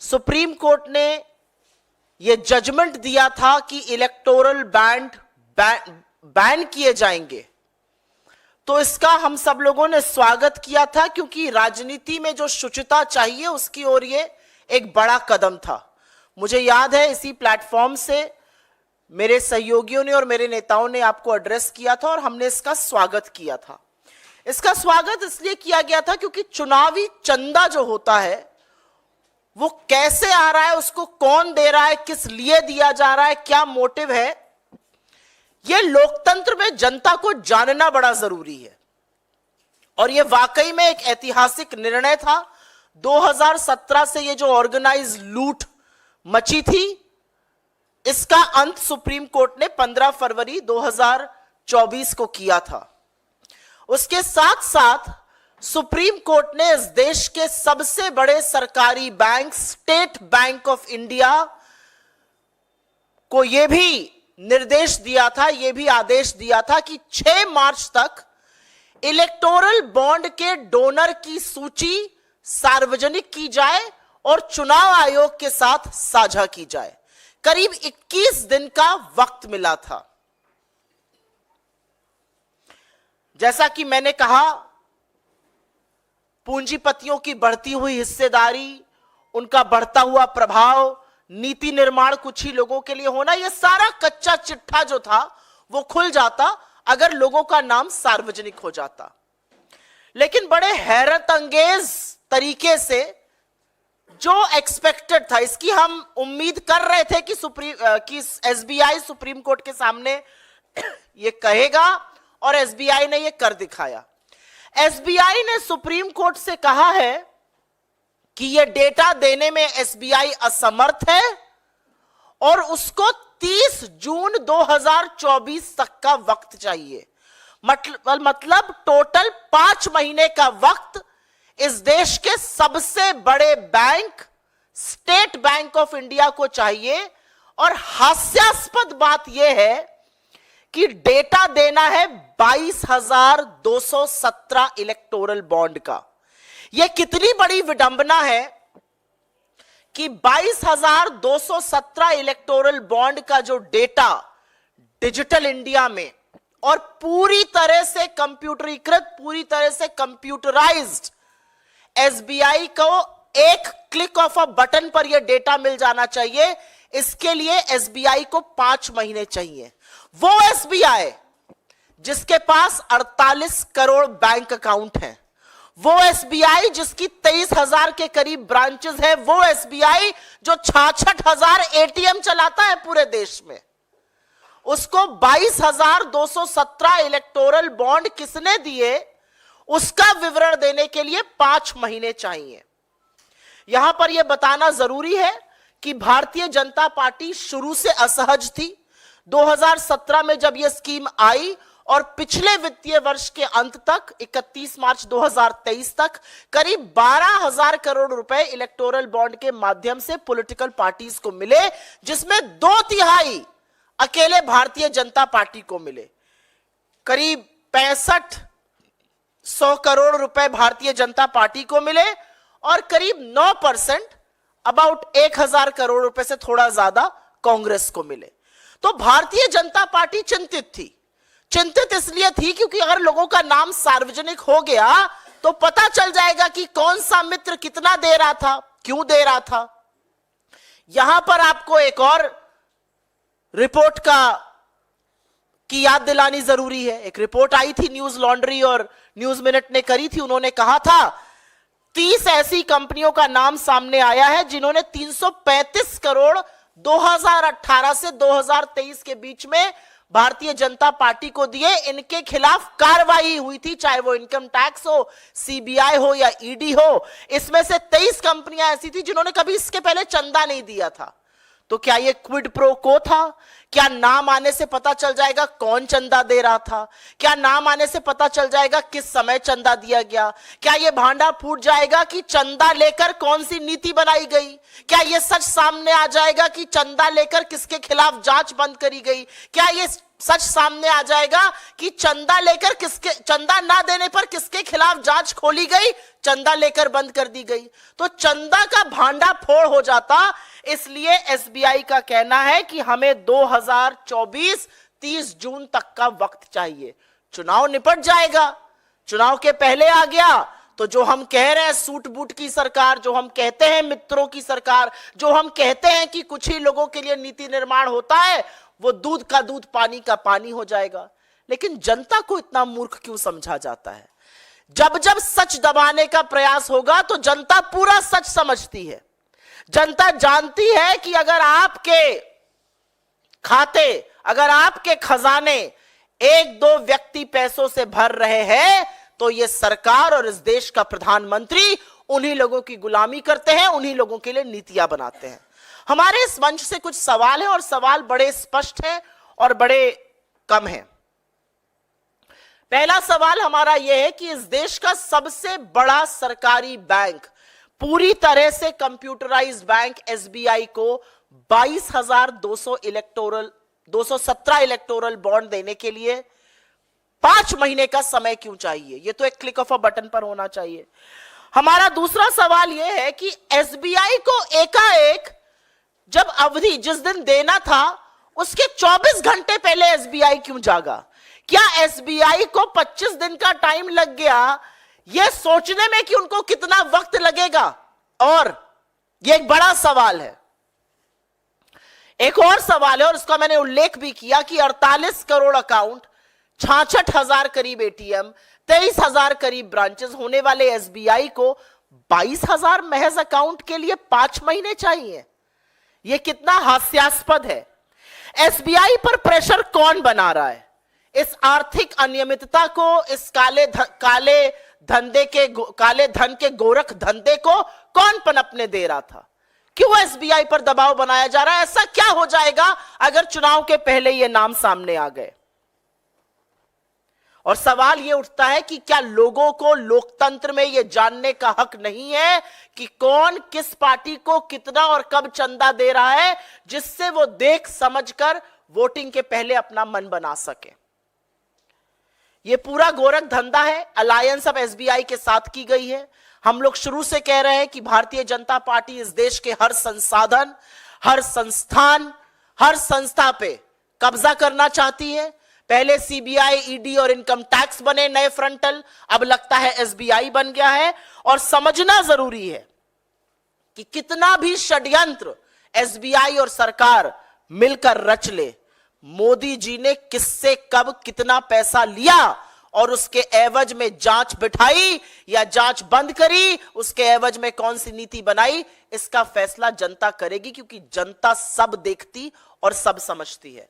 Supreme court ने यह judgement दिया था कि इलेक्टोरल बैन किए जाएंगे, तो इसका हम सब लोगों ने स्वागत किया था, क्योंकि राजनीति में जो शुचिता चाहिए उसकी ओर ये एक बड़ा कदम था। मुझे याद है इसी प्लेटफॉर्म से मेरे सहयोगियों ने और मेरे नेताओं ने आपको एड्रेस किया था और हमने इसका स्वागत किया था। इसका स्वागत इसलिए किया गया था क्योंकि चुनावी चंदा जो होता है वो कैसे आ रहा है, उसको कौन दे रहा है, किस लिए दिया जा रहा है, क्या मोटिव है, यह लोकतंत्र में जनता को जानना बड़ा जरूरी है। और यह वाकई में एक ऐतिहासिक निर्णय था। 2017 से यह जो ऑर्गेनाइज लूट मची थी, इसका अंत सुप्रीम कोर्ट ने 15 फरवरी 2024 को किया था। उसके साथ साथ सुप्रीम कोर्ट ने इस देश के सबसे बड़े सरकारी bank state bank of India को यह भी निर्देश दिया था, यह भी आदेश दिया था कि 6 मार्च तक इलेक्टोरल बॉन्ड के डोनर की सूची सार्वजनिक की जाए और चुनाव आयोग के साथ साझा की जाए। करीब 21 दिन का वक्त मिला था। जैसा कि मैंने कहा, पूंजीपतियों की बढ़ती हुई हिस्सेदारी, उनका बढ़ता हुआ प्रभाव, नीति निर्माण कुछ ही लोगों के लिए होना, यह सारा कच्चा चिट्ठा जो था वो खुल जाता अगर लोगों का नाम सार्वजनिक हो जाता। लेकिन बड़े हैरत अंगेज तरीके से जो एक्सपेक्टेड था, इसकी हम उम्मीद कर रहे थे कि एसबीआई सुप्रीम कोर्ट के सामने ये कहेगा, और एसबीआई ने ये कर दिखाया। एसबीआई ने सुप्रीम कोर्ट से कहा है कि यह डेटा देने में एसबीआई असमर्थ है और उसको 30 जून 2024 तक का वक्त चाहिए। मतलब टोटल 5 महीने का वक्त इस देश के सबसे बड़े bank state bank of India को चाहिए। और हास्यास्पद बात यह है कि डेटा देना है 22,217 इलेक्टोरल बॉन्ड का। यह कितनी बड़ी विडंबना है कि 22,217 इलेक्टोरल बॉन्ड का जो डेटा डिजिटल इंडिया में और पूरी तरह से कंप्यूटरीकृत, पूरी तरह से कंप्यूटराइज्ड, एसबीआई को एक क्लिक ऑफ अ बटन पर यह डेटा मिल जाना चाहिए। इसके लिए एसबीआई को 5 महीने चाहिए। वो एसबीआई जिसके पास 48 करोड़ बैंक अकाउंट हैं, वो एसबीआई जिसकी 23,000 के करीब ब्रांचेस है, वो एसबीआई जो 66,000 एटीएम चलाता है पूरे देश में, उसको 22,217 इलेक्टोरल बॉन्ड किसने दिए, उसका विवरण देने के लिए 5 महीने चाहिए। यहां पर यह बताना जरूरी है कि भारतीय जनता पार्टी शुरू से असहज थी। 2017 में जब यह स्कीम आई और पिछले वित्तीय वर्ष के अंत तक 31 मार्च 2023 तक करीब 12,000 करोड़ रुपए इलेक्टोरल बॉन्ड के माध्यम से पॉलिटिकल पार्टीज को मिले, जिसमें 2/3 अकेले भारतीय जनता पार्टी को मिले। करीब 6500 करोड़ रुपए भारतीय जनता पार्टी को मिले और करीब 9% अबाउट 1,000 करोड़ रुपए से थोड़ा ज्यादा कांग्रेस को मिले। तो भारतीय जनता पार्टी चिंतित थी। चिंतित इसलिए थी क्योंकि अगर लोगों का नाम सार्वजनिक हो गया तो पता चल जाएगा कि कौन सा मित्र कितना दे रहा था, क्यों दे रहा था। यहां पर आपको एक और रिपोर्ट की याद दिलानी जरूरी है। एक रिपोर्ट आई थी, न्यूज लॉन्ड्री और न्यूज मिनट ने करी थी। उन्होंने कहा था 30 ऐसी कंपनियों का नाम सामने आया है जिन्होंने 335 करोड़ 2018 से 2023 के बीच में भारतीय जनता पार्टी को दिए। इनके खिलाफ कार्रवाई हुई थी, चाहे वो इनकम टैक्स हो, सीबीआई हो या ईडी हो। इसमें से 23 कंपनियां ऐसी थी जिन्होंने कभी इसके पहले चंदा नहीं दिया था। तो क्या ये क्विड प्रो को था? क्या नाम आने से पता चल जाएगा कौन चंदा दे रहा था? क्या नाम आने से पता चल जाएगा किस समय चंदा दिया गया? क्या ये भांडा फूट जाएगा कि चंदा लेकर कौन सी नीति बनाई गई? क्या ये सच सामने आ जाएगा कि चंदा लेकर किसके खिलाफ जांच बंद करी गई? क्या ये सच सामने आ जाएगा कि चंदा लेकर किसके, चंदा ना देने पर किसके खिलाफ जांच खोली गई, चंदा लेकर बंद कर दी गई। तो चंदा का भांडा फोड़ हो जाता। इसलिए एसबीआई का कहना है कि हमें 2024 30 जून तक का वक्त चाहिए। चुनाव निपट जाएगा, चुनाव के पहले आ गया तो जो हम कह रहे हैं सूट बूट की सरकार, जो हम कहते हैं मित्रों की सरकार, जो हम कहते हैं कि कुछ ही लोगों के लिए नीति निर्माण होता है, वो दूध का दूध पानी का पानी हो जाएगा। लेकिन जनता को इतना मूर्ख क्यों समझा जाता है? जब जब सच दबाने का प्रयास होगा तो जनता पूरा सच समझती है। जनता जानती है कि अगर आपके खाते, अगर आपके खजाने एक दो व्यक्ति पैसों से भर रहे हैं तो ये सरकार और इस देश का प्रधानमंत्री उन्हीं लोगों की गुलामी करते हैं, उन्हीं लोगों के लिए नीतियां बनाते हैं। हमारे इस मंच से कुछ सवाल हैं और सवाल बड़े स्पष्ट हैं और बड़े कम हैं। पहला सवाल हमारा यह है कि इस देश का सबसे बड़ा सरकारी बैंक, पूरी तरह से कंप्यूटराइज्ड बैंक एसबीआई को 22,217 इलेक्टोरल बॉन्ड देने के लिए 5 महीने का समय क्यों चाहिए? यह तो एक क्लिक ऑफ अ बटन पर होना चाहिए। हमारा दूसरा सवाल यह है कि एसबीआई को एकाएक जब अवधि जिस दिन देना था उसके 24 घंटे पहले एसबीआई क्यों जागा? क्या एसबीआई को 25 दिन का टाइम लग गया यह सोचने में कि उनको कितना वक्त लगेगा? और यह एक बड़ा सवाल है। एक और सवाल है और उसका मैंने उल्लेख भी किया कि 48 करोड़ अकाउंट, 66,000 करीब एटीएम, 23,000 करीब ब्रांचेस होने वाले एसबीआई को 22,000 महज अकाउंट के लिए 5 महीने चाहिए। यह कितना हास्यास्पद है। एसबीआई पर प्रेशर कौन बना रहा है? इस आर्थिक अनियमितता को, इस काले धन के गोरख धंधे को कौन पनपने दे रहा था? क्यों एसबीआई पर दबाव बनाया जा रहा है? ऐसा क्या हो जाएगा अगर चुनाव के पहले ये नाम सामने आ गए? और सवाल यह उठता है कि क्या लोगों को लोकतंत्र में यह जानने का हक नहीं है कि कौन किस पार्टी को कितना और कब चंदा दे रहा है, जिससे वो देख समझकर वोटिंग के पहले अपना मन बना सके? यह पूरा गोरख धंधा है। अलायंस अब एसबीआई के साथ की गई है। हम लोग शुरू से कह रहे हैं कि भारतीय जनता पार्टी इस देश के हर संसाधन, हर संस्थान, हर संस्था पे कब्जा करना चाहती है। पहले सीबीआई, ईडी और इनकम टैक्स बने नए फ्रंटल, अब लगता है एसबीआई बन गया है। और समझना जरूरी है कि कितना भी षड्यंत्र एसबीआई और सरकार मिलकर रच ले, मोदी जी ने किससे कब कितना पैसा लिया और उसके एवज में जांच बिठाई या जांच बंद करी, उसके एवज में कौन सी नीति बनाई, इसका फैसला जनता करेगी, क्योंकि जनता सब देखती और सब समझती है।